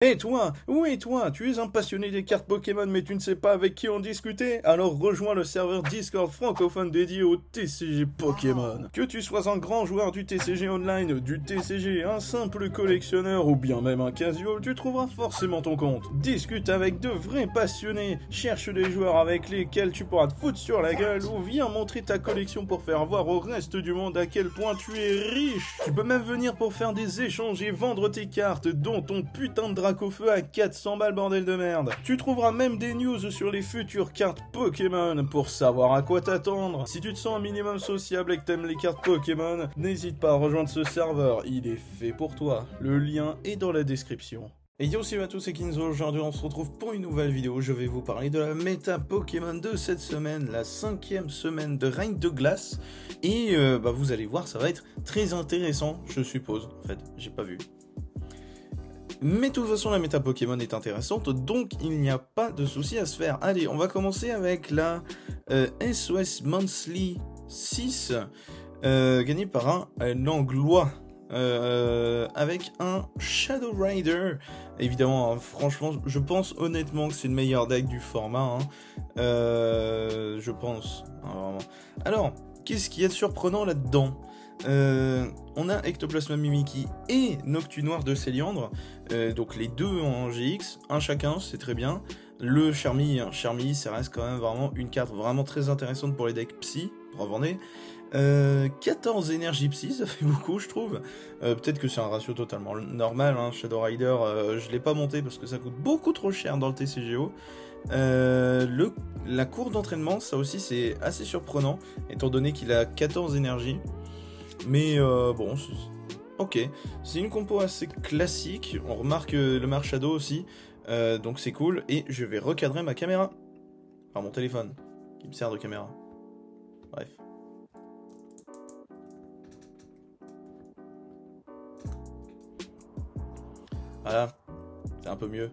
Et toi, oui toi, tu es un passionné des cartes Pokémon mais tu ne sais pas avec qui en discuter? Alors rejoins le serveur Discord francophone dédié au TCG Pokémon. Que tu sois un grand joueur du TCG Online, du TCG, un simple collectionneur ou bien même un casual, tu trouveras forcément ton compte. Discute avec de vrais passionnés, cherche des joueurs avec lesquels tu pourras te foutre sur la gueule ou viens montrer ta collection pour faire voir au reste du monde à quel point tu es riche. Tu peux même venir pour faire des échanges et vendre tes cartes, dont ton putain de au feu à 400 balles, bordel de merde. Tu trouveras même des news sur les futures cartes Pokémon pour savoir à quoi t'attendre. Si tu te sens un minimum sociable et que t'aimes les cartes Pokémon, n'hésite pas à rejoindre ce serveur, il est fait pour toi. Le lien est dans la description. Et yo, salut à tous, c'est Kinzo. Aujourd'hui on se retrouve pour une nouvelle vidéo. Je vais vous parler de la méta Pokémon de cette semaine, la 5e semaine de règne de glace. Et vous allez voir, ça va être très intéressant, je suppose. En fait, j'ai pas vu. Mais de toute façon, la méta Pokémon est intéressante, donc il n'y a pas de souci à se faire. Allez, on va commencer avec la SOS Monthly 6, gagnée par un Anglois, avec un Shadow Rider. Évidemment, hein, franchement, je pense honnêtement que c'est le meilleur deck du format. Hein. Je pense, hein, vraiment. Alors, qu'est-ce qu'il y a de surprenant là-dedans ? On a Ectoplasma Mimikyu et Noctunoir de Céliandre, donc les deux en GX, un chacun, c'est très bien. Le Charmy, ça reste quand même vraiment une carte vraiment très intéressante pour les decks Psy, preuve en est. 14 énergies Psy, ça fait beaucoup je trouve. Peut-être que c'est un ratio totalement normal, hein. Shadow Rider, je l'ai pas monté parce que ça coûte beaucoup trop cher dans le TCGO. La cour d'entraînement, ça aussi c'est assez surprenant, étant donné qu'il a 14 énergies. Mais bon, ok, c'est une compo assez classique, on remarque le Marshadow aussi, donc c'est cool, et je vais recadrer ma caméra, enfin mon téléphone, qui me sert de caméra, bref. Voilà, c'est un peu mieux.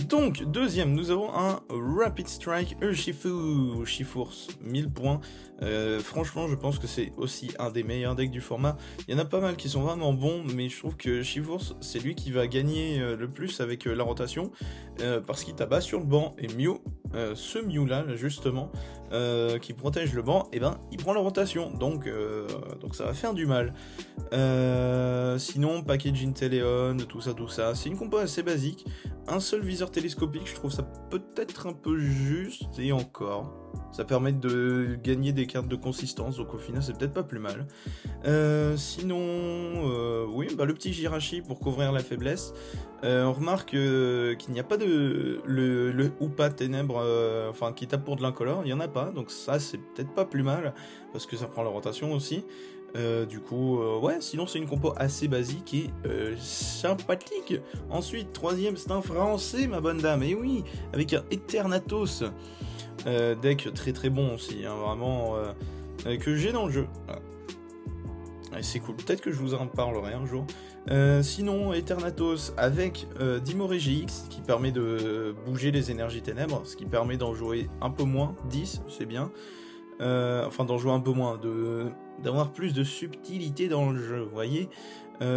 Donc, deuxième, nous avons un Rapid Strike Urshifu, Shifours, 1000 points. Franchement, je pense que c'est aussi un des meilleurs decks du format. Il y en a pas mal qui sont vraiment bons, mais je trouve que Shifours, c'est lui qui va gagner le plus avec la rotation, parce qu'il tabasse sur le banc, et Mew, ce Mew-là, justement, qui protège le banc, et ben, il prend la rotation, donc ça va faire du mal. Sinon, package Inteleon, tout ça, c'est une compo assez basique. Un seul viseur télescopique, je trouve ça peut-être un peu juste, et encore. Ça permet de gagner des cartes de consistance, donc au final c'est peut-être pas plus mal. Sinon, oui, le petit Jirachi pour couvrir la faiblesse. On remarque qu'il n'y a pas de le Hoopa Ténèbres, qui tape pour de l'incolore, il n'y en a pas, donc ça c'est peut-être pas plus mal, parce que ça prend la rotation aussi. Du coup, ouais, sinon c'est une compo assez basique et sympathique. Ensuite, troisième, c'est un français, ma bonne dame, et oui, avec un Eternatus, deck très très bon aussi, hein, vraiment, que j'ai dans le jeu. Voilà. Et c'est cool, peut-être que je vous en parlerai un jour. Sinon, Eternatus avec Dimoré GX, qui permet de bouger les énergies ténèbres, ce qui permet d'en jouer un peu moins, 10, c'est bien. D'en jouer un peu moins, d'avoir plus de subtilité dans le jeu, vous voyez.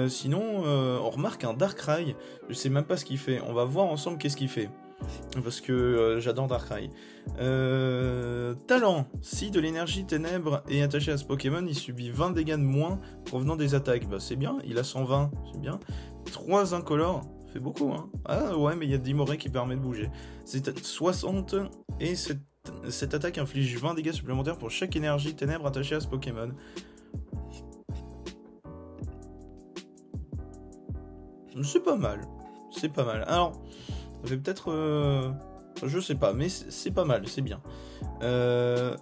Sinon, on remarque un Darkrai, je sais même pas ce qu'il fait, on va voir ensemble qu'est-ce qu'il fait, parce que j'adore Darkrai. Talent, si de l'énergie ténèbres est attachée à ce Pokémon, il subit 20 dégâts de moins provenant des attaques, bah c'est bien, il a 120, c'est bien. 3 incolores, fait beaucoup, hein. Ah ouais, mais il y a Dimoré qui permet de bouger. C'est 60, et cette attaque inflige 20 dégâts supplémentaires pour chaque énergie ténèbres attachée à ce Pokémon. C'est pas mal. C'est pas mal. Alors, ça fait peut-être... je sais pas, mais c'est pas mal, c'est bien.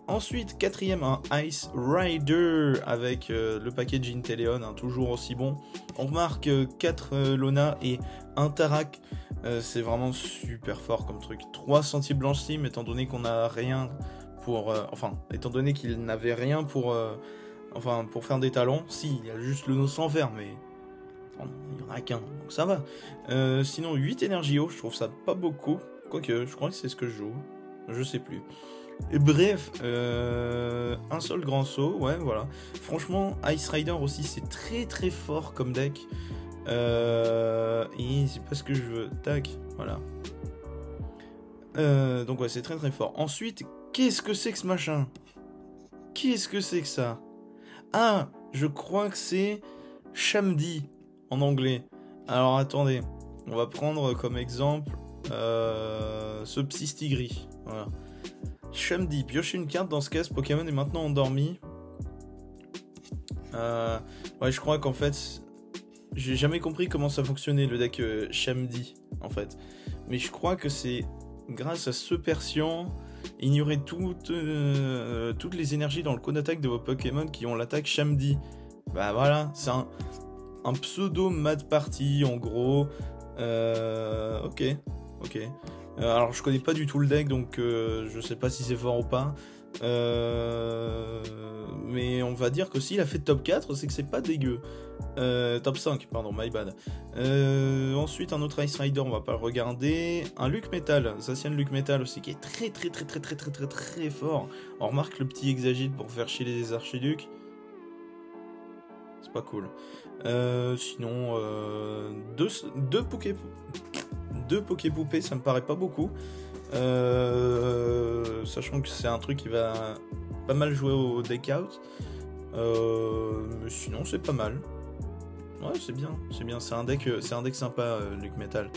Ensuite, quatrième, un Ice Rider avec le package Inteleon, hein, toujours aussi bon. On remarque 4 Lona et un Tarak. C'est vraiment super fort comme truc. 3 Sentiers Blanchissime, étant donné qu'on n'a rien pour... étant donné qu'il n'avait rien pour faire des talents. Si, il y a juste le nœud sans fer, mais... il n'y en a qu'un, donc ça va. Sinon, 8 énergies eau, je trouve ça pas beaucoup. Quoique, je crois que c'est ce que je joue. Je sais plus. Et bref, un seul grand saut, ouais, voilà. Franchement, Ice Rider aussi, c'est très très fort comme deck. Et c'est pas ce que je veux. Tac, voilà. Donc ouais, c'est très très fort. Ensuite, qu'est-ce que c'est que ce machin? Qu'est-ce que c'est que ça? Ah, je crois que c'est Shamdi en anglais. Alors attendez, on va prendre comme exemple ce Psystigris. Voilà. Shamdi, piochez une carte dans ce cas, ce Pokémon est maintenant endormi. Ouais, je crois qu'en fait, j'ai jamais compris comment ça fonctionnait le deck Shamdi en fait. Mais je crois que c'est grâce à ce Persian, ignorez toutes les énergies dans le code d'attaque de vos Pokémon qui ont l'attaque Shamdi. Bah voilà, c'est un pseudo Mad Party en gros. Ok. Alors je connais pas du tout le deck donc je sais pas si c'est fort ou pas. Mais on va dire que s'il a fait top 4, c'est que c'est pas dégueu. Top 5, pardon, my bad. Ensuite, un autre Ice Rider, on va pas le regarder. Un Luke Metal, Zacian Luke Metal aussi, qui est très fort. On remarque le petit Exagite pour faire chier les archiducs. C'est pas cool. Sinon, deux Poképoupées, ça me paraît pas beaucoup. Sachant que c'est un truc qui va pas mal jouer au deck out. Mais sinon, c'est pas mal. Ouais, c'est bien, c'est un deck sympa, Luke Metal.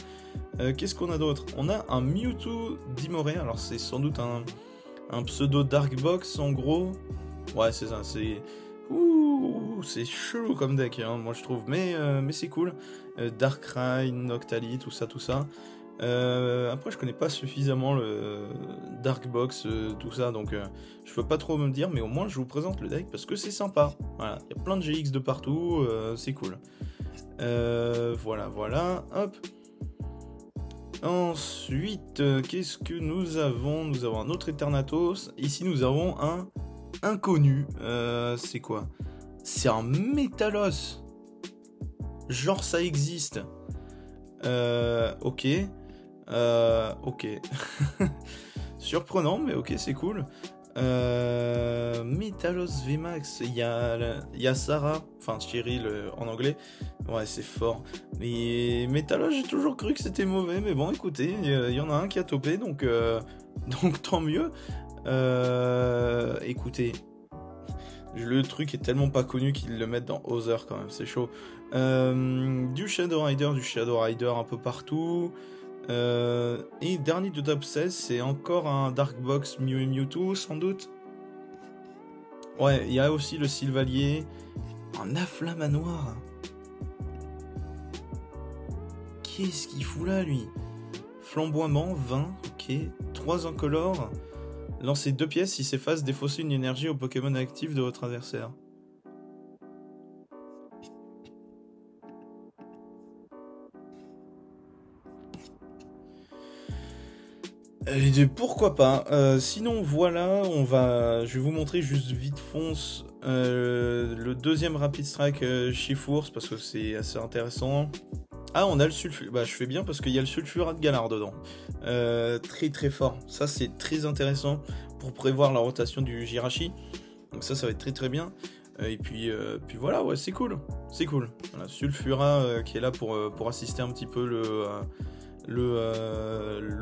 Qu'est-ce qu'on a d'autre? On a un Mewtwo Dimoré, alors c'est sans doute un pseudo Dark Box en gros. Ouais, c'est ça, c'est chelou comme deck, hein, moi je trouve, mais c'est cool. Darkrai, Noctali, tout ça. Après, je connais pas suffisamment le Dark Box, tout ça, donc je peux pas trop me dire, mais au moins je vous présente le deck parce que c'est sympa. Voilà, il y a plein de GX de partout, c'est cool. Voilà, hop. Ensuite, qu'est-ce que nous avons? Nous avons un autre Eternatus. Ici, nous avons un inconnu. C'est quoi? C'est un Métalos. Genre, ça existe. Ok. Ok. Surprenant, mais ok, c'est cool. Metalos VMAX, il y a Sarah, enfin Cheryl en anglais. Ouais, c'est fort. Mais Metalos, j'ai toujours cru que c'était mauvais, mais bon, écoutez, il y en a un qui a topé, donc tant mieux. Écoutez, le truc est tellement pas connu qu'ils le mettent dans Other quand même, c'est chaud. Du Shadow Rider un peu partout. Et dernier de top 16, c'est encore un Dark Box Mew et Mewtwo, sans doute. Ouais, il y a aussi le Sylvalier. Un Afflamanoir. Qu'est-ce qu'il fout là, lui? Flamboiement, 20, ok. 3 incolores. Lancez 2 pièces si s'efface, défausser une énergie au Pokémon actif de votre adversaire. Pourquoi pas. Sinon voilà, je vais vous montrer juste vite fonce le deuxième Rapid Strike Chifours parce que c'est assez intéressant. Ah, on a le sulfure. Bah, je fais bien parce qu'il y a le sulfurat de Galar dedans. Très fort. Ça, c'est très intéressant pour prévoir la rotation du Jirachi. Donc ça va être très bien. Et puis voilà, ouais, c'est cool. C'est cool. Voilà, sulfurat qui est là pour assister un petit peu le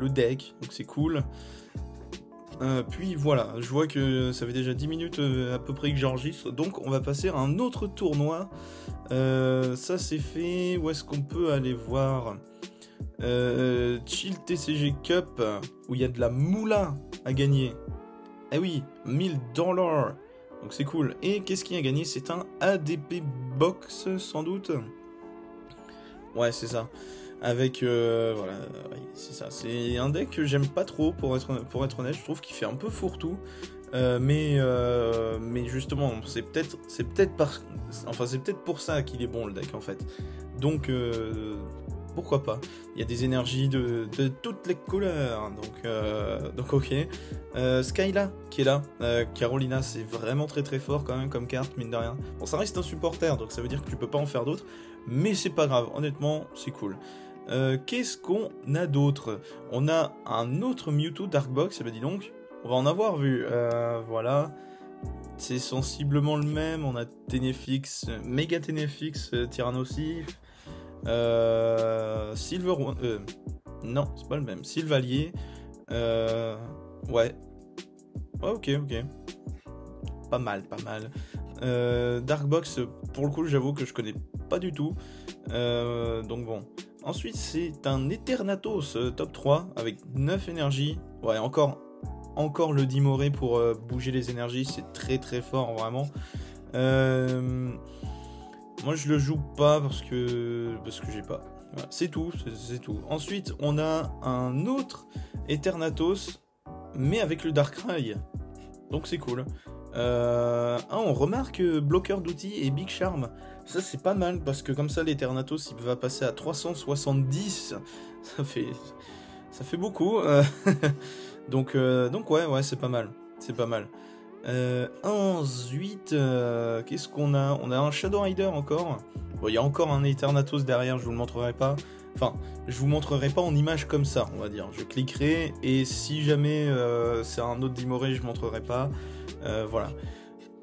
deck, donc c'est cool. Puis voilà, je vois que ça fait déjà 10 minutes à peu près que j'enregistre, donc on va passer à un autre tournoi. Ça c'est fait, où est-ce qu'on peut aller voir Chill TCG Cup, où il y a de la moula à gagner. Eh oui, 1000 $, donc c'est cool. Et qu'est-ce qu'il y a gagné? C'est un ADP Box sans doute. Ouais, c'est ça. Avec voilà, ouais, c'est ça. C'est un deck que j'aime pas trop pour être honnête. Je trouve qu'il fait un peu fourre-tout. Mais justement, c'est peut-être pour ça qu'il est bon le deck en fait. Donc pourquoi pas. Il y a des énergies de toutes les couleurs. Donc ok. Skyla qui est là. Carolina, c'est vraiment très fort quand même comme carte, mine de rien. Bon, ça reste un supporter, donc ça veut dire que tu peux pas en faire d'autres. Mais c'est pas grave, honnêtement, c'est cool. Qu'est-ce qu'on a d'autre? On a un autre Mewtwo Darkbox, eh ben dis donc, on va en avoir vu. Voilà, c'est sensiblement le même. On a Tenefix, Mega Tenefix, Tyrannosif. Silver... non, c'est pas le même. Sylvalier. Ouais. Ouais, ok. Pas mal. Darkbox, pour le coup, j'avoue que je connais pas du tout. Donc bon. Ensuite, c'est un Eternatus top 3 avec 9 énergies. Ouais, encore le Dimoré pour bouger les énergies. C'est très très fort, vraiment. Moi, je le joue pas parce que j'ai pas. Voilà, c'est tout. Ensuite, on a un autre Eternatus, mais avec le Darkrai. Donc c'est cool. On remarque bloqueur d'outils et Big Charm. Ça c'est pas mal parce que comme ça l'Eternatus il va passer à 370. Ça fait beaucoup. Donc ouais c'est pas mal. Ensuite, qu'est-ce qu'on a? On a un Shadow Rider encore. Bon, il y a encore un Eternatus derrière, je vous le montrerai pas. Enfin, je vous montrerai pas en image comme ça, on va dire. Je cliquerai et si jamais c'est un autre Dimoré, je montrerai pas. Voilà.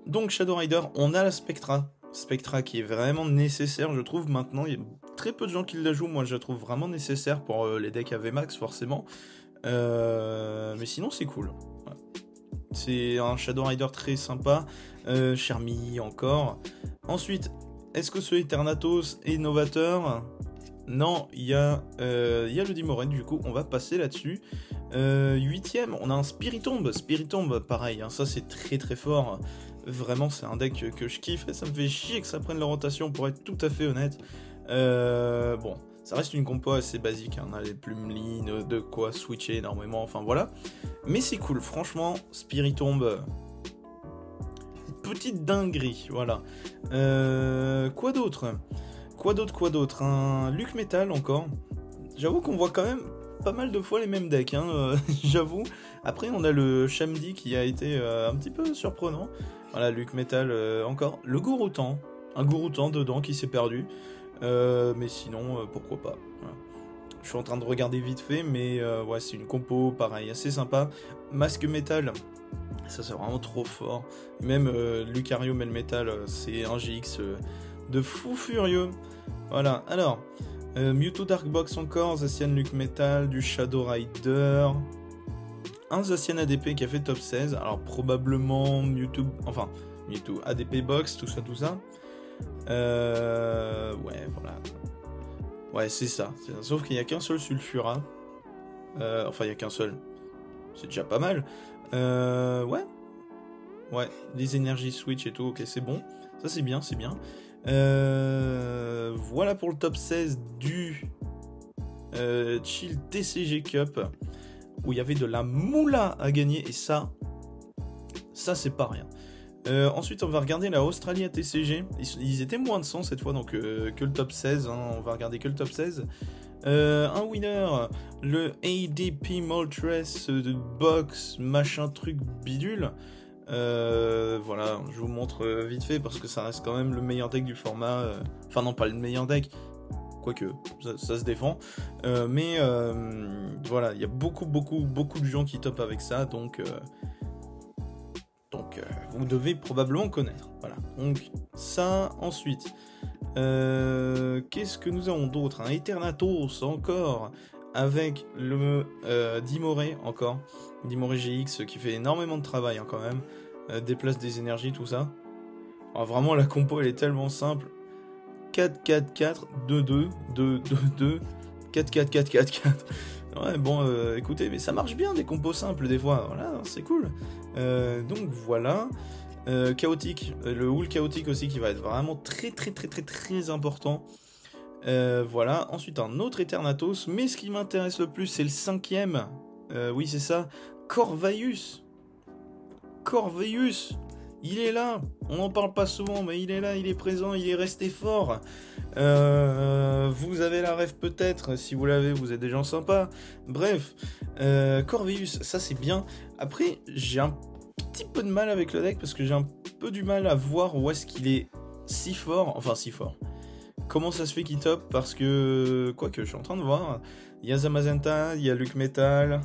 Donc Shadow Rider, on a la Spectra. Spectra qui est vraiment nécessaire, je trouve, maintenant. Il y a très peu de gens qui la jouent. Moi, je la trouve vraiment nécessaire pour les decks AVMAX, forcément. Mais sinon, c'est cool. Ouais. C'est un Shadow Rider très sympa. Charmy encore. Ensuite, est-ce que ce Eternatus est novateur? Non, il y a le Dimoré, du coup, on va passer là-dessus. 8ème, on a un Spiritomb. Spiritomb, pareil, hein, ça c'est très très fort. Vraiment, c'est un deck que je kiffe et ça me fait chier que ça prenne la rotation, pour être tout à fait honnête. Bon, ça reste une compo assez basique, hein, on a les plumes-lignes, de quoi switcher énormément, enfin voilà. Mais c'est cool, franchement, Spiritomb, petite dinguerie, voilà. Quoi d'autre? Un Luc Metal encore. J'avoue qu'on voit quand même pas mal de fois les mêmes decks, hein, j'avoue. Après, on a le Shamdi qui a été un petit peu surprenant. Voilà, Luc Metal encore. Le Gouroutan. Un Gouroutan dedans qui s'est perdu. Mais sinon, pourquoi pas. Voilà. Je suis en train de regarder vite fait, mais ouais, c'est une compo, pareil, assez sympa. Masque Metal. Ça, c'est vraiment trop fort. Même Lucario Melmetal, c'est un GX de fou furieux. Voilà, alors... Mewtwo Darkbox encore, Zacian Luc Metal, du Shadow Rider, un Zacian ADP qui a fait top 16, alors probablement Mewtwo ADP Box, tout ça. Ouais, voilà. Ouais, c'est ça. Sauf qu'il n'y a qu'un seul Sulfura. Enfin, il n'y a qu'un seul. C'est déjà pas mal. Ouais. Ouais, les énergies switch et tout, ok, c'est bon. Ça, c'est bien. Voilà pour le top 16 du Chill TCG Cup, où il y avait de la moula à gagner, et ça c'est pas rien. Ensuite, on va regarder la Australia TCG. Ils étaient moins de 100 cette fois, donc que le top 16. Hein, on va regarder que le top 16. Un winner, le ADP Moltres de box, machin truc bidule. Voilà, je vous montre vite fait parce que ça reste quand même le meilleur deck du format. Enfin, non, pas le meilleur deck, quoique ça se défend. Mais voilà, il y a beaucoup de gens qui topent avec ça, donc vous devez probablement connaître. Voilà, donc ça, ensuite. Qu'est-ce que nous avons d'autre? Un Eternatus encore, avec le Dimoré encore. Dimoré GX qui fait énormément de travail hein, quand même. Déplace des énergies, tout ça. Alors, vraiment, la compo elle est tellement simple. 4-4-4, 2-2, 2-2-2, 4-4-4-4-4. Ouais, bon, écoutez, mais ça marche bien des compos simples des fois. Voilà, c'est cool. Donc voilà. Chaotique, le Houl Chaotique aussi qui va être vraiment très important. Voilà, ensuite un autre Eternatus, mais ce qui m'intéresse le plus c'est le 5ème. Oui c'est ça, Corvaius, il est là, on n'en parle pas souvent mais il est là, il est présent, il est resté fort. Vous avez la ref peut-être, si vous l'avez vous êtes des gens sympas. Bref, Corvaius, ça c'est bien. Après j'ai un petit peu de mal avec le deck parce que j'ai un peu du mal à voir où est-ce qu'il est si fort, enfin si fort. Comment ça se fait qu'il top? Parce que, quoique, je suis en train de voir, il y a Zamazenta, il y a Luc Metal,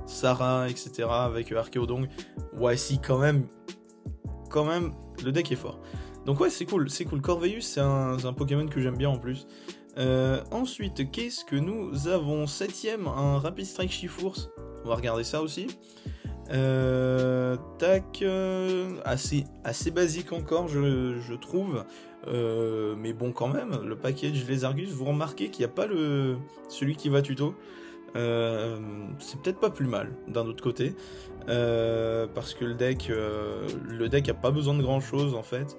Sarah, etc. avec Archeodong. Ouais, si, quand même, le deck est fort. Donc ouais, c'est cool. Corveus, c'est un Pokémon que j'aime bien en plus. Ensuite, qu'est-ce que nous avons? 7ème, un Rapid Strike Chifours. On va regarder ça aussi. Tac, assez basique encore, je trouve. Mais bon, quand même, le package Les Argus, vous remarquez qu'il n'y a pas celui qui va tuto. C'est peut-être pas plus mal d'un autre côté. Parce que le deck a pas besoin de grand chose en fait.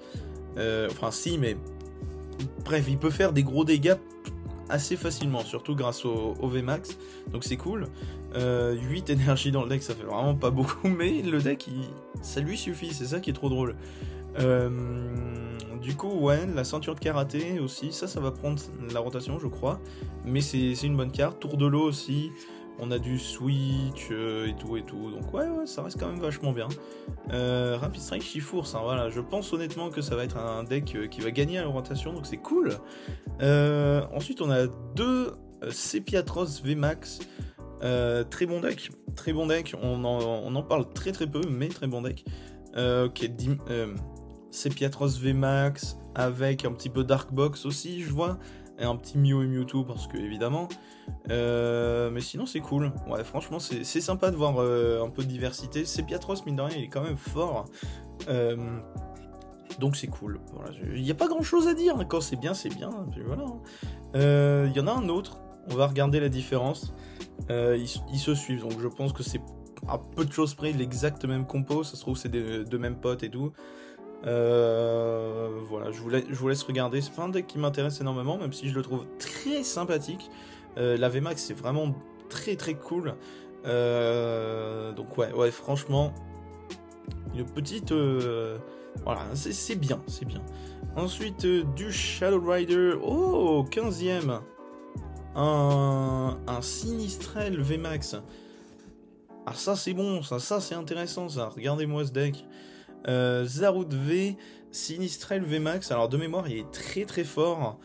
Enfin, si, mais bref, il peut faire des gros dégâts assez facilement, surtout grâce au VMAX, donc c'est cool. 8 énergies dans le deck, ça fait vraiment pas beaucoup, mais le deck, ça lui suffit, c'est ça qui est trop drôle. Du coup, ouais, la ceinture de karaté aussi, ça va prendre la rotation, je crois, mais c'est une bonne carte. Tour de l'eau aussi, on a du switch et tout, donc ouais, ça reste quand même vachement bien. Rapid Strike Chifours, hein, voilà, je pense honnêtement que ça va être un deck qui va gagner à la rotation, donc c'est cool. Ensuite, on a 2 Sepiatros VMAX, très bon deck, on en parle très peu, mais très bon deck. Ok, Sepiatros VMAX avec un petit peu Dark Box aussi, je vois, et un petit Mew et Mewtwo parce que évidemment. Mais sinon c'est cool. Ouais, franchement c'est sympa de voir un peu de diversité. Sepiatros, mine de rien, il est quand même fort. Donc c'est cool. Voilà, il n'y a pas grand chose à dire. Quand c'est bien, c'est bien. Puis voilà. Il y en a un autre. On va regarder la différence. Ils se suivent, donc je pense que c'est à peu de choses près l'exact même compo. Ça se trouve c'est deux mêmes potes et tout. Voilà, je vous laisse regarder. C'est pas un deck qui m'intéresse énormément, même si je le trouve très sympathique. La VMAX c'est vraiment très cool. Donc ouais, franchement, une petite, voilà, c'est bien. Ensuite, du Shadow Rider, 15ème, un Sinistrel VMAX. Ah, ça c'est bon, ça c'est intéressant, ça. Regardez-moi ce deck. Zarude V, Sinistrel VMAX. Alors de mémoire, il est très fort.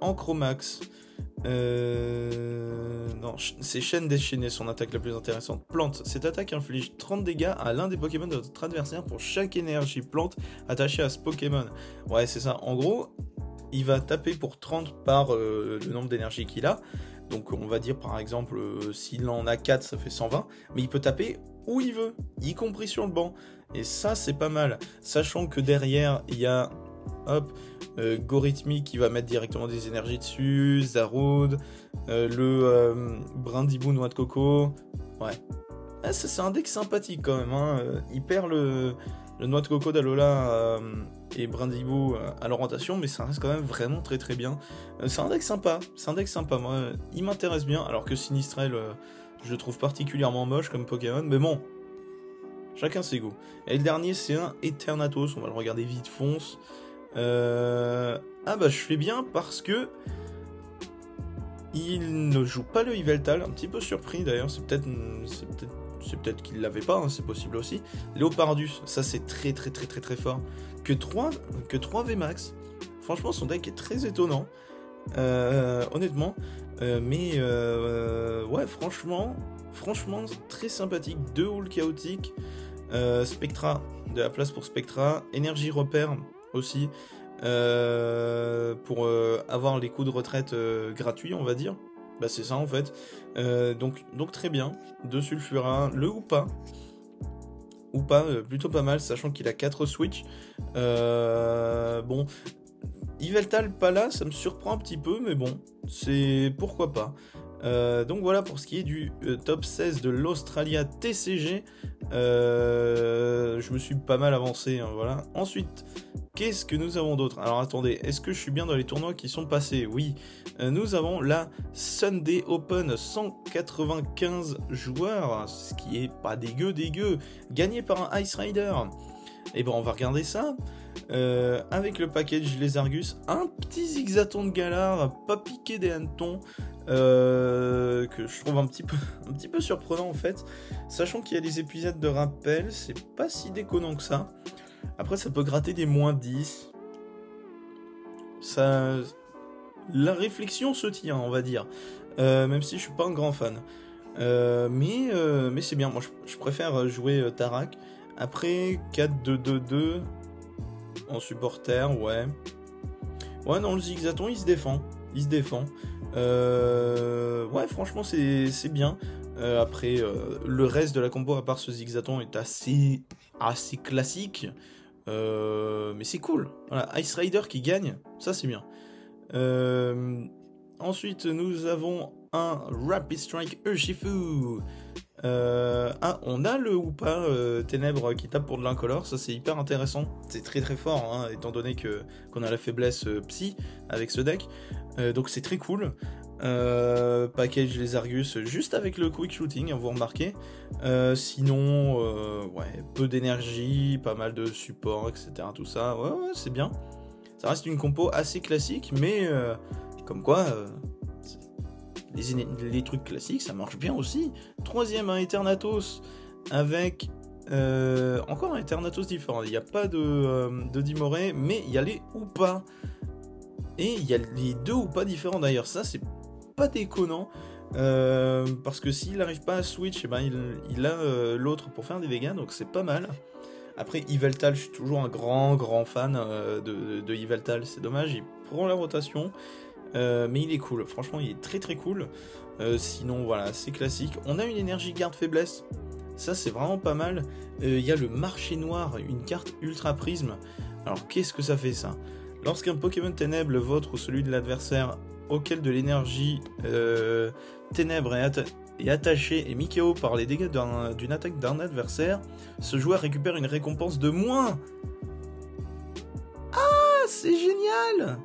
Ancromax. Non, c'est Chaîne déchaînée, son attaque la plus intéressante. Plante. Cette attaque inflige 30 dégâts à l'un des Pokémon de votre adversaire pour chaque énergie plante attachée à ce Pokémon. Ouais, c'est ça. En gros, il va taper pour 30 par le nombre d'énergie qu'il a. Donc on va dire par exemple, s'il en a 4, ça fait 120. Mais il peut taper où il veut, y compris sur le banc. Et ça, c'est pas mal. Sachant que derrière, il y a... Gorithmic qui va mettre directement des énergies dessus, Zarude, le Brindibou Noix de Coco. Ouais. C'est un deck sympathique quand même. Hein. Il perd le Noix de Coco d'Alola et Brindibou à l'orientation, mais ça reste quand même vraiment très bien. C'est un deck sympa. Moi, il m'intéresse bien, alors que Sinistrel, je le trouve particulièrement moche comme Pokémon, mais bon. Chacun ses goûts. Et le dernier, c'est un Eternatus. On va le regarder vite fonce. Ah bah je fais bien parce que il ne joue pas le Yveltal, un petit peu surpris d'ailleurs, c'est peut-être qu'il l'avait pas, hein, c'est possible aussi. Léopardus, ça c'est très fort. Que 3 VMAX. Franchement son deck est très étonnant. Honnêtement. Mais ouais, franchement très sympathique. 2 Houle chaotique. Spectra, de la place pour Spectra. Énergie repère aussi, pour avoir les coups de retraite gratuits, on va dire. Bah c'est ça en fait. Donc très bien. De Sulfura, le Hoopa, plutôt pas mal, sachant qu'il a 4 switch. Bon, Yveltal pas là, ça me surprend un petit peu, mais bon, c'est pourquoi pas. Donc voilà pour ce qui est du top 16 de l'Australia TCG. Je me suis pas mal avancé, hein, voilà. Ensuite, qu'est-ce que nous avons d'autre? Alors attendez, est-ce que je suis bien dans les tournois qui sont passés? Oui. Nous avons la Sunday Open, 195 joueurs, ce qui est pas dégueu, gagné par un Ice Rider. Et bon, on va regarder ça. Avec le package Les Argus, un petit Zigzaton de Galar, pas piqué des hannetons, que je trouve un petit peu surprenant en fait, sachant qu'il y a des épisodes de rappel, c'est pas si déconnant que ça. Après ça peut gratter des moins 10, ça, la réflexion se tient, on va dire, même si je suis pas un grand fan, mais c'est bien. Moi je préfère jouer Tarak. Après 4-2-2-2, en supporter, ouais. Ouais, non, le Zigzaton, il se défend. Il se défend. Ouais, franchement, c'est bien. Après, le reste de la compo, à part ce Zigzaton, est assez classique. Mais c'est cool. Voilà, Ice Rider qui gagne, ça c'est bien. Ensuite, nous avons un Rapid Strike Urshifu. On a le ou pas Ténèbres qui tape pour de l'incolore, ça c'est hyper intéressant, c'est très très fort, hein, étant donné qu'on a la faiblesse psy avec ce deck, donc c'est très cool. Package les Argus juste avec le quick shooting, hein, vous remarquez. Sinon, ouais, peu d'énergie, pas mal de support, etc. Tout ça, ouais, c'est bien. Ça reste une compo assez classique, mais comme quoi, les trucs classiques, ça marche bien aussi. Troisième, un Eternatus avec encore un Eternatus différent. Il n'y a pas de Dimoré, mais il y a les ou pas. Et il y a les deux ou pas différents d'ailleurs. Ça, c'est pas déconnant. Parce que s'il n'arrive pas à switch, eh ben, il a l'autre pour faire des Vegas, donc c'est pas mal. Après, Yveltal, je suis toujours un grand fan de Yveltal. C'est dommage, il prend la rotation. Mais il est cool, franchement il est très très cool. Sinon voilà, c'est classique. On a une énergie garde faiblesse, ça c'est vraiment pas mal. Il y a le marché noir, une carte ultra prisme. Alors qu'est-ce que ça fait ça? Lorsqu'un Pokémon ténèbre, le vôtre ou celui de l'adversaire auquel de l'énergie ténèbre est attaché et mis KO par les dégâts d'une attaque d'un adversaire, ce joueur récupère une récompense de moins. Ah, c'est génial!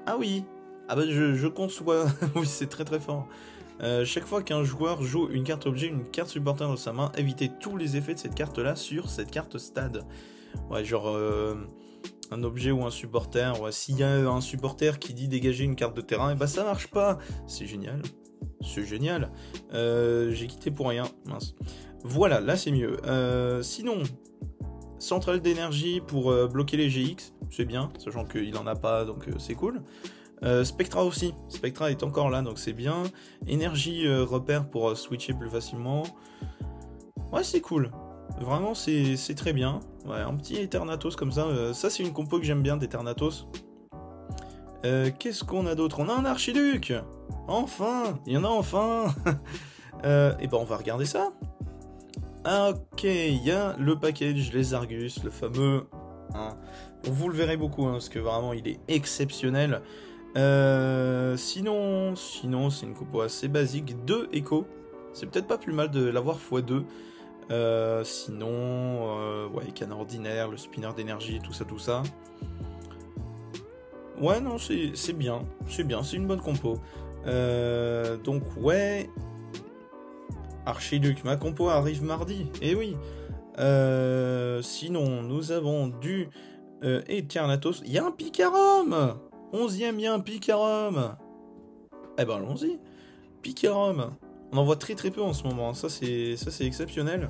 Ah oui, ah bah je conçois, oui c'est très très fort. Chaque fois qu'un joueur joue une carte objet, une carte supporter dans sa main, évitez tous les effets de cette carte là sur cette carte stade. Ouais, genre un objet ou un supporter, ouais, s'il y a un supporter qui dit dégager une carte de terrain, et bah ça marche pas. C'est génial, c'est génial. J'ai quitté pour rien, mince. Voilà, là c'est mieux. Sinon, centrale d'énergie pour bloquer les GX, c'est bien, sachant qu'il en a pas, donc c'est cool. Spectra aussi, Spectra est encore là, donc c'est bien. Énergie repère pour switcher plus facilement. Ouais, c'est cool. Vraiment, c'est très bien. Ouais, un petit Eternatus comme ça. Ça, c'est une compo que j'aime bien d'Eternatus. Qu'est-ce qu'on a d'autre? On a un Archiduc. Enfin, il y en a enfin. Et ben, on va regarder ça. Ok, il y a le package, les Argus, le fameux. Hein. Vous le verrez beaucoup, hein, parce que vraiment, il est exceptionnel. Sinon, c'est une compo assez basique. 2 échos. C'est peut-être pas plus mal de l'avoir x2. Sinon, ouais, canard ordinaire, le spinner d'énergie, tout ça. Ouais, non, c'est bien, c'est une bonne compo. Donc, ouais. Archiduc, ma compo arrive mardi, eh oui. Sinon, nous avons du Eternatus. Il y a un Picarum 11ème, il y a un Picarum. Eh ben, allons-y. Picarum. On en voit très très peu en ce moment. Ça, c'est exceptionnel.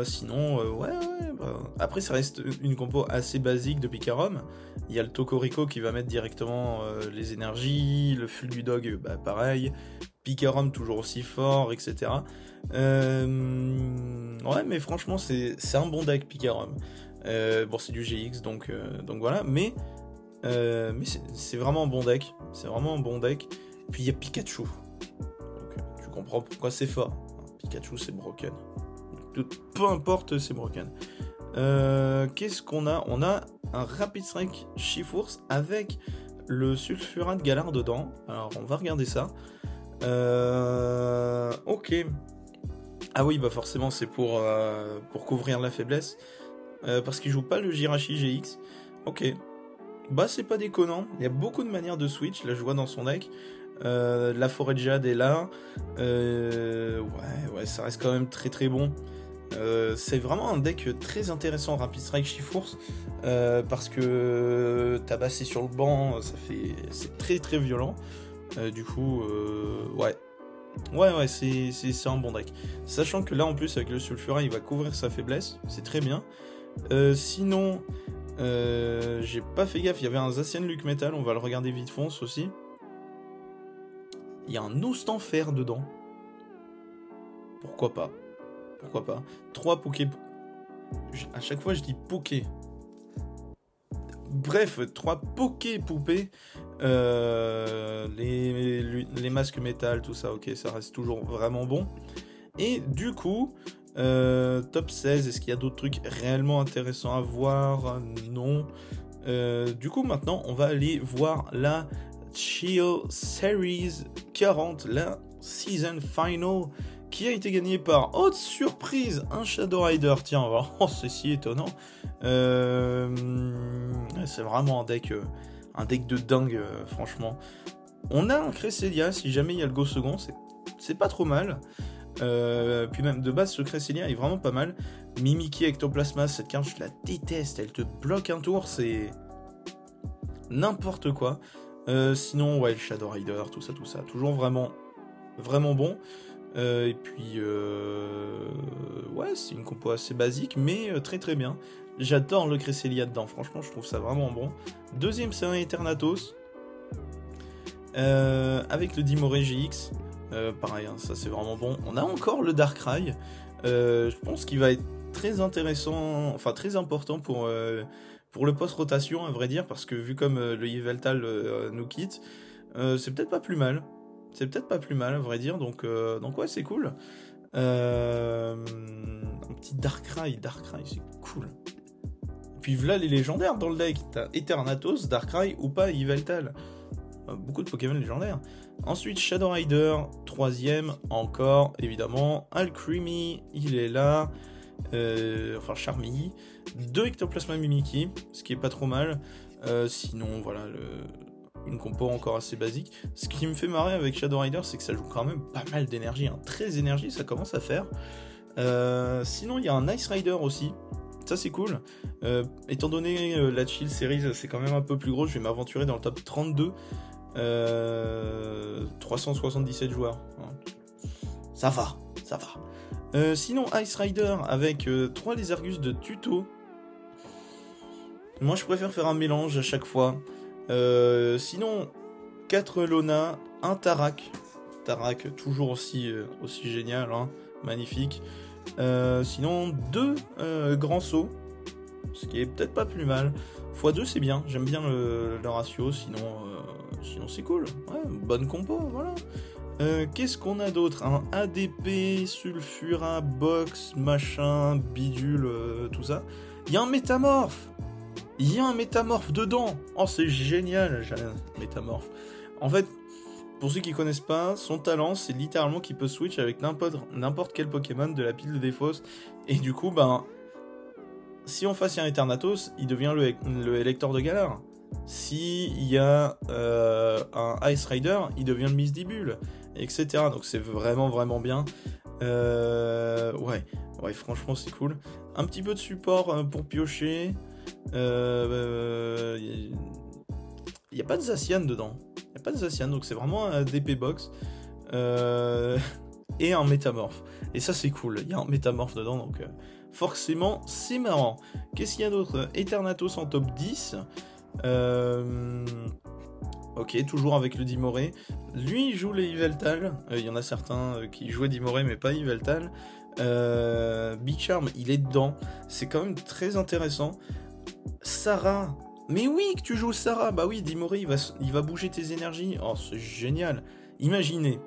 Sinon, ouais. Bah. Après, ça reste une compo assez basique de Picarum. Il y a le Tokorico qui va mettre directement les énergies. Le Fulgudog, bah, pareil. Picarum toujours aussi fort, etc. Ouais, mais franchement, c'est un bon deck, Picarum. Bon, c'est du GX, donc voilà. Mais c'est vraiment un bon deck. C'est vraiment un bon deck. Puis il y a Pikachu. Donc, tu comprends pourquoi c'est fort. Pikachu, c'est broken. Peu importe, c'est broken. Qu'est-ce qu'on a? On a un Rapid Strike Shifours avec le Sulfurat Galar dedans. Alors, on va regarder ça. Ok. Ah oui, bah forcément, c'est pour couvrir la faiblesse. Parce qu'il joue pas le Jirachi GX. Ok. Bah, c'est pas déconnant. Il y a beaucoup de manières de switch. Là, je vois dans son deck. La forêt de jade est là. Ouais, ça reste quand même très très bon. C'est vraiment un deck très intéressant, Rapid Strike Shifours, parce que tabasser sur le banc, c'est très très violent. Du coup, ouais, c'est un bon deck. Sachant que là, en plus, avec le Sulfurat, il va couvrir sa faiblesse, c'est très bien. Sinon, j'ai pas fait gaffe, il y avait un Zacian Luke Metal, on va le regarder vite fonce aussi. Il y a un Oustanfer dedans. Pourquoi pas 3 Poké... À chaque fois, je dis Poké. Bref, 3 Poké-poupées. Les masques métal, tout ça, ok, ça reste toujours vraiment bon. Et du coup, top 16, est-ce qu'il y a d'autres trucs réellement intéressants à voir? Non. Du coup, maintenant, on va aller voir la Chill Series 40, la Season Final, qui a été gagnée par haute surprise un Shadow Rider. Tiens, oh, c'est si étonnant. C'est vraiment un deck de dingue, franchement. On a un Cresselia, si jamais il y a le go second, c'est pas trop mal. Puis même de base, ce Cresselia est vraiment pas mal. Mimikyu Ectoplasma, cette carte je la déteste, elle te bloque un tour, c'est n'importe quoi. Sinon, ouais, le Shadow Rider, tout ça, toujours vraiment bon. Et puis, ouais, c'est une compo assez basique, mais très très bien. J'adore le Cresselia dedans, franchement, je trouve ça vraiment bon. Deuxième, c'est un Eternatus. Avec le Dimore GX. Pareil, hein, ça c'est vraiment bon. On a encore le Darkrai. Je pense qu'il va être très intéressant, enfin très important pour le post-rotation, à vrai dire, parce que vu comme le Yveltal nous quitte, c'est peut-être pas plus mal. C'est peut-être pas plus mal, à vrai dire, donc ouais, c'est cool. Un petit Darkrai, c'est cool. Puis voilà les légendaires dans le deck. T'as Eternatus, Darkrai ou pas Yveltal. Beaucoup de Pokémon légendaires. Ensuite, Shadow Rider, troisième, encore, évidemment. Alcremie, il est là. Enfin, Charmilly. 2 Ectoplasma Mimikyu, ce qui est pas trop mal. Sinon, voilà, une compo encore assez basique. Ce qui me fait marrer avec Shadow Rider, c'est que ça joue quand même pas mal d'énergie. Hein. 13 énergie, ça commence à faire. Sinon, il y a un Ice Rider aussi. Ça, c'est cool. Étant donné la Chill Series, c'est quand même un peu plus gros. Je vais m'aventurer dans le top 32. 377 joueurs. Ça va. Sinon, Ice Rider avec 3 Lézargus de tuto. Moi, je préfère faire un mélange à chaque fois. Sinon, 4 Lona, 1 Tarak. Tarak, toujours aussi génial, hein, magnifique. Sinon, 2 grands sauts, ce qui est peut-être pas plus mal. x2, c'est bien, j'aime bien le ratio, sinon c'est cool. Ouais, bonne compo, voilà. Qu'est-ce qu'on a d'autre? Un ADP, Sulfura, Box, machin, bidule, tout ça. Il y a un métamorphe dedans. Oh, c'est génial, j'ai un métamorphe. En fait, pour ceux qui connaissent pas, son talent, c'est littéralement qu'il peut switch avec n'importe quel Pokémon de la pile de Défausse. Et du coup, si on face un Eternatus, il devient le Elector de Galar. S'il y a un Ice Rider, il devient le Misdibule, etc. Donc c'est vraiment vraiment bien. Ouais, franchement c'est cool. Un petit peu de support pour piocher. Il n'y a pas de Zacian dedans. Donc c'est vraiment un DP box. Et un métamorphe. Et ça c'est cool, il y a un métamorphe dedans, donc forcément c'est marrant. Qu'est-ce qu'il y a d'autre? Eternatus en top 10. Ok, toujours avec le Dimore. Lui il joue les Yveltal. Il y en a certains qui jouaient Dimore mais pas Yveltal. Big Charm il est dedans. C'est quand même très intéressant. Sarah. Mais oui, que tu joues Sarah. Bah oui, Dimore, il va bouger tes énergies. Oh, c'est génial. Imaginez,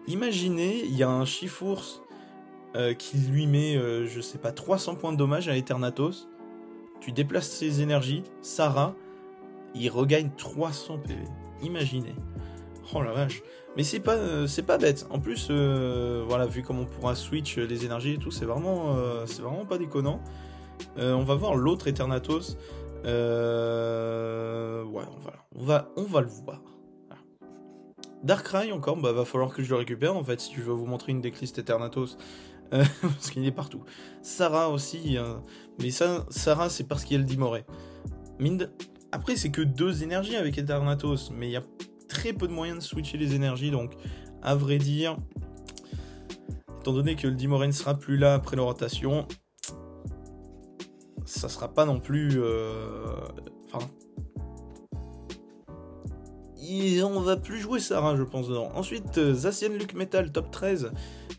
il y a un Chifours qui lui met, je sais pas, 300 points de dommage à Eternatus. Tu déplaces ses énergies. Sarah, il regagne 300 PV. Imaginez. Oh la vache. Mais c'est pas bête. En plus, voilà, vu comme on pourra switch les énergies et tout, c'est vraiment pas déconnant. On va voir l'autre Eternatus. Ouais, voilà. On va le voir. Voilà. Darkrai encore, va falloir que je le récupère en fait si je veux vous montrer une decklist Eternatus. Parce qu'il est partout. Sarah aussi, mais ça, Sarah c'est parce qu'il y a le Dimore. Après c'est que 2 énergies avec Eternatus, mais il y a très peu de moyens de switcher les énergies, donc à vrai dire, étant donné que le Dimore ne sera plus là après la rotation, ça sera pas non plus... on va plus jouer Sarah, je pense, dedans. Ensuite, Zacian Luke Metal, top 13.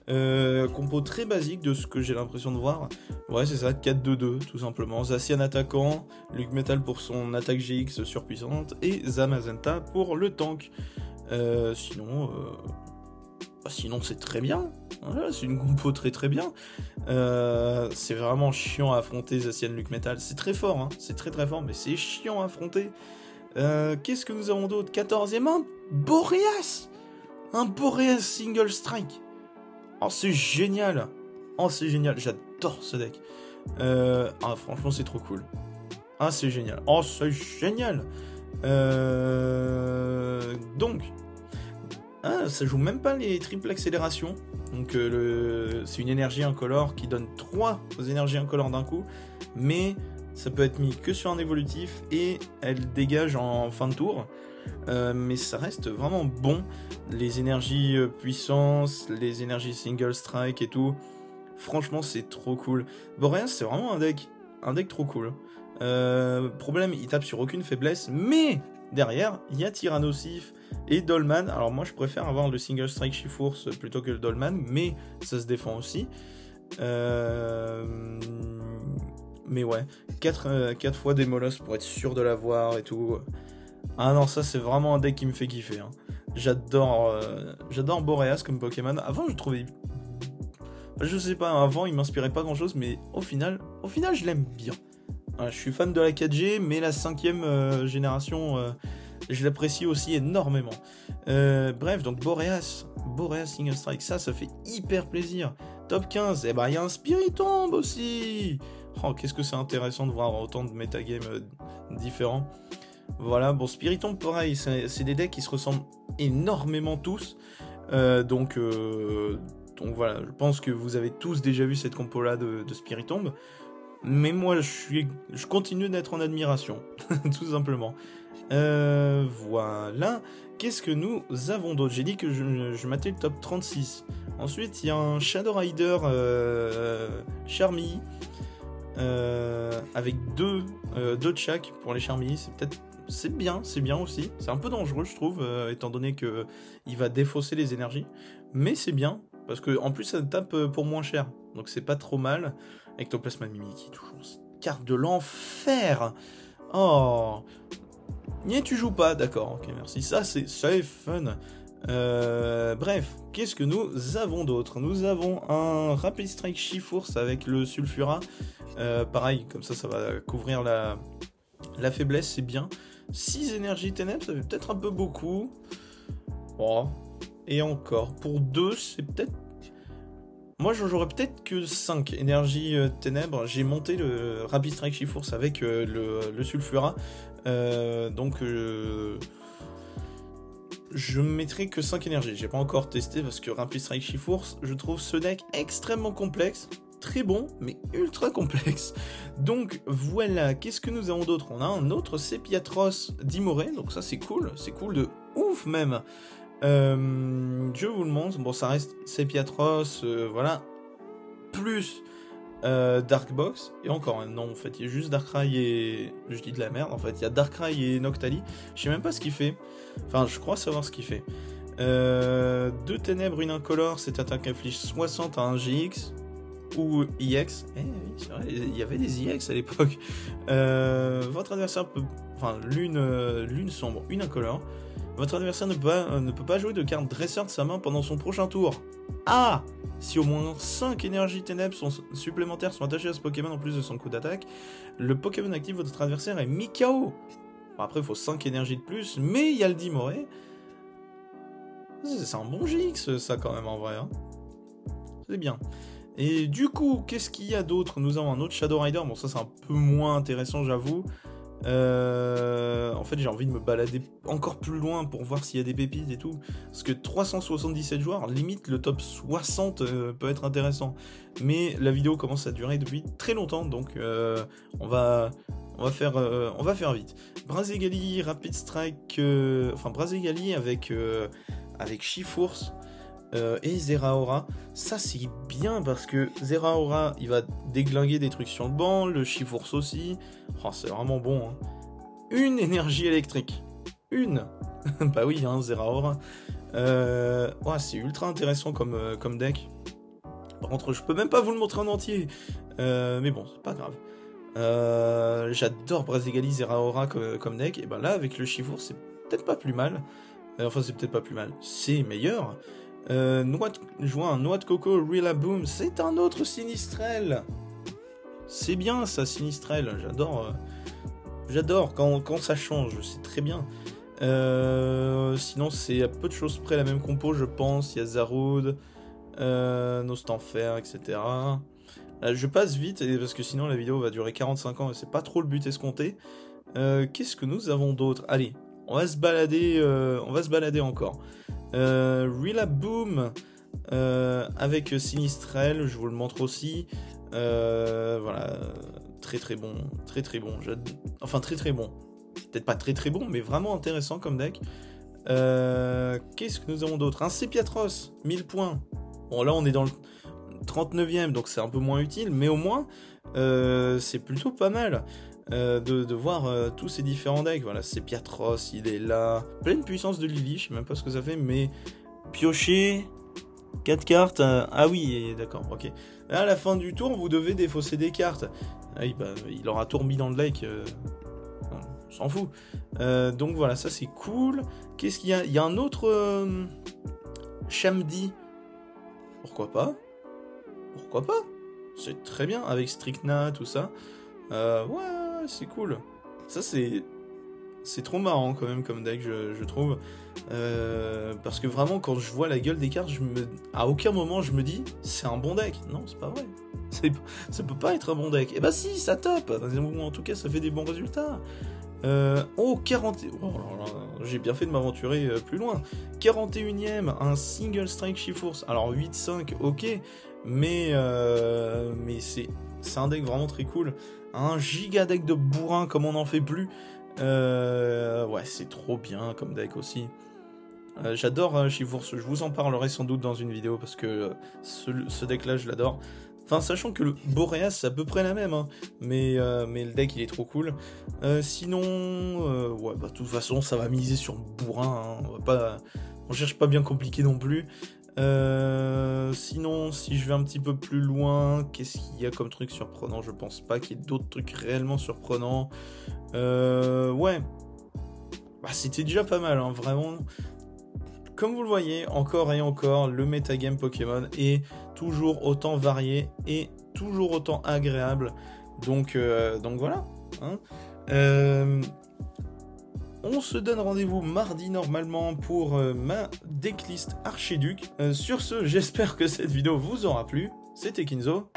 Compo très basique de ce que j'ai l'impression de voir. Ouais, c'est ça, 4-2-2, tout simplement. Zacian attaquant, Luke Metal pour son attaque GX surpuissante, et Zamazenta pour le tank. Sinon, c'est très bien. Voilà, c'est une compo très très bien. C'est vraiment chiant à affronter Zacian Luke Metal. C'est très fort, hein. C'est très très fort, mais c'est chiant à affronter. Qu'est-ce que nous avons d'autre? 14e, un Boreas. Un Boreas single strike. Oh, c'est génial. Oh, c'est génial. J'adore ce deck. Franchement, c'est trop cool. Ah, c'est génial. Oh, c'est génial. Donc, ça joue même pas les triple accélérations. Donc, c'est une énergie incolore qui donne 3 énergies incolores d'un coup. Mais ça peut être mis que sur un évolutif et elle dégage en fin de tour. Mais ça reste vraiment bon. Les énergies puissance, les énergies single strike et tout. Franchement, c'est trop cool. Boreas, c'est vraiment un deck trop cool. Problème, il tape sur aucune faiblesse, mais derrière, il y a Tyrannosif et Dolman. Alors moi, je préfère avoir le single strike Shiforce plutôt que le Dolman, mais ça se défend aussi. Mais ouais, 4 fois Démolos pour être sûr de l'avoir et tout. Ah non, ça c'est vraiment un deck qui me fait kiffer. Hein. J'adore Boreas comme Pokémon. Avant, je trouvais... Je sais pas, avant il m'inspirait pas grand chose, mais au final je l'aime bien. Voilà, je suis fan de la 4G, mais la 5ème génération, je l'apprécie aussi énormément. Bref, donc Boreas Single Strike, ça fait hyper plaisir. Top 15, et bah il y a un Spiritomb aussi. Oh, qu'est-ce que c'est intéressant de voir autant de metagames différents. Voilà, bon, Spiritomb, pareil, c'est des decks qui se ressemblent énormément tous. Donc voilà, je pense que vous avez tous déjà vu cette compo-là de Spiritomb. Mais moi, je continue d'être en admiration, tout simplement. Voilà. Qu'est-ce que nous avons d'autre? J'ai dit que je matais le top 36. Ensuite, il y a un Shadow Rider Charmy. Avec deux de chaque pour les Charmy. C'est bien aussi. C'est un peu dangereux, je trouve, étant donné que il va défausser les énergies. Mais c'est bien, parce que en plus ça tape pour moins cher. Donc c'est pas trop mal. Ectoplasma Mimikyu, toujours carte de l'enfer. Oh. Niais, tu joues pas, d'accord, ok, merci. Ça c'est fun. Bref, qu'est-ce que nous avons d'autre? Nous avons un Rapid Strike Shiforce avec le Sulfura. Pareil, comme ça va couvrir la faiblesse, c'est bien. 6 énergies ténèbres, ça fait peut-être un peu beaucoup. Oh. Et encore, pour 2, c'est peut-être... Moi, j'aurais peut-être que 5 énergies ténèbres. J'ai monté le Rapid Strike Shiforce avec le Sulfura. Donc, je mettrai que 5 énergies. J'ai pas encore testé parce que Rapid Strike Shiforce, je trouve ce deck extrêmement complexe. Très bon, mais ultra complexe. Donc voilà, qu'est-ce que nous avons d'autre? On a un autre Sepiatros d'Imoré, donc ça c'est cool de ouf même. Je vous le montre, bon ça reste Sepiatros, voilà, plus Darkbox, et encore non en fait, il y a juste Darkrai et... Je dis de la merde, en fait, il y a Darkrai et Noctali, je sais même pas ce qu'il fait, enfin je crois savoir ce qu'il fait. 2 ténèbres, une incolore, cette attaque inflige 60 à un GX, ou IX, oui, c'est vrai, il y avait des IX à l'époque. Votre adversaire peut... Enfin, l'une sombre, une incolore. Votre adversaire ne peut pas jouer de carte dresseur de sa main pendant son prochain tour. Ah! Si au moins 5 énergies ténèbres supplémentaires sont attachées à ce Pokémon en plus de son coup d'attaque, le Pokémon actif de votre adversaire est mis KO. Bon, après, il faut 5 énergies de plus, mais il y a le Dimoré. C'est un bon GX, ça, quand même, en vrai. Hein. C'est bien. Et du coup, qu'est-ce qu'il y a d'autre? Nous avons un autre Shadow Rider. Bon, ça, c'est un peu moins intéressant, j'avoue. En fait, j'ai envie de me balader encore plus loin pour voir s'il y a des pépites et tout. Parce que 377 joueurs, limite le top 60 peut être intéressant. Mais la vidéo commence à durer depuis très longtemps, donc on va faire vite. Brazegali, Rapid Strike, Brazegali avec Shiforce. Et Zeraora, ça c'est bien parce que Zeraora il va déglinguer des trucs sur le banc, le Shiforce aussi, oh, c'est vraiment bon. Hein. Une énergie électrique, une, bah oui, hein, Zeraora, ouais, c'est ultra intéressant comme deck. Par contre, je peux même pas vous le montrer en entier. Mais bon, c'est pas grave. J'adore Brazegali Zeraora comme deck. Et ben là, avec le Chifour, c'est peut-être pas plus mal. Enfin, c'est peut-être pas plus mal. C'est meilleur. Jouer un Noix de Coco Rillaboom, c'est un autre Sinistrel. C'est bien ça, Sinistrel. J'adore quand ça change. C'est très bien. Sinon, c'est à peu de choses près la même compo, je pense. Il y a Zaroud, Nostanfer, etc. Je passe vite parce que sinon la vidéo va durer 45 ans et c'est pas trop le but escompté. Qu'est-ce que nous avons d'autre? Allez, on va se balader encore. Rillaboom avec Sinistrel, je vous le montre aussi. Voilà, très bon, enfin très bon. Peut-être pas très bon, mais vraiment intéressant comme deck. Qu'est-ce que nous avons d'autre? Un Sepiatros, 1000 points. Bon, là on est dans le 39e, donc c'est un peu moins utile, mais au moins c'est plutôt pas mal de voir tous ces différents decks. Voilà, Sepiatros, il est là. Pleine puissance de Lily, je sais même pas ce que ça fait, mais piocher 4 cartes. Ah oui, d'accord, ok. À la fin du tour, vous devez défausser des cartes. Ah oui, bah, il aura tout remis dans le deck. On s'en fout. Donc voilà, ça c'est cool. Qu'est-ce qu'il y a? Il y a un autre Shamdi. Pourquoi pas? C'est très bien avec Strictna, tout ça. Ouais, c'est cool. Ça c'est trop marrant quand même comme deck, je trouve. Parce que vraiment, quand je vois la gueule des cartes, à aucun moment je me dis c'est un bon deck. Non, c'est pas vrai. Ça peut pas être un bon deck. Et bah si, ça top. En tout cas, ça fait des bons résultats. 40... Oh là là, j'ai bien fait de m'aventurer plus loin. 41ème, un single strike Chifours. Alors 8-5, ok, mais c'est un deck vraiment très cool. Un giga deck de bourrin comme on n'en fait plus. Ouais, c'est trop bien comme deck aussi. J'adore Chifours, je vous en parlerai sans doute dans une vidéo parce que ce deck là je l'adore. Enfin, sachant que le Boreas, c'est à peu près la même, hein. Mais le deck, il est trop cool. Sinon, ouais, bah, de toute façon, ça va miser sur bourrin, hein. On cherche pas bien compliqué non plus. Sinon, si je vais un petit peu plus loin, qu'est-ce qu'il y a comme truc surprenant? Je pense pas qu'il y ait d'autres trucs réellement surprenants. Ouais. Bah, c'était déjà pas mal, hein, vraiment. Comme vous le voyez, encore et encore, le metagame Pokémon est toujours autant varié et toujours autant agréable. Donc voilà. Hein. On se donne rendez-vous mardi normalement pour ma decklist Archiduc. Sur ce, j'espère que cette vidéo vous aura plu. C'était Kinzo.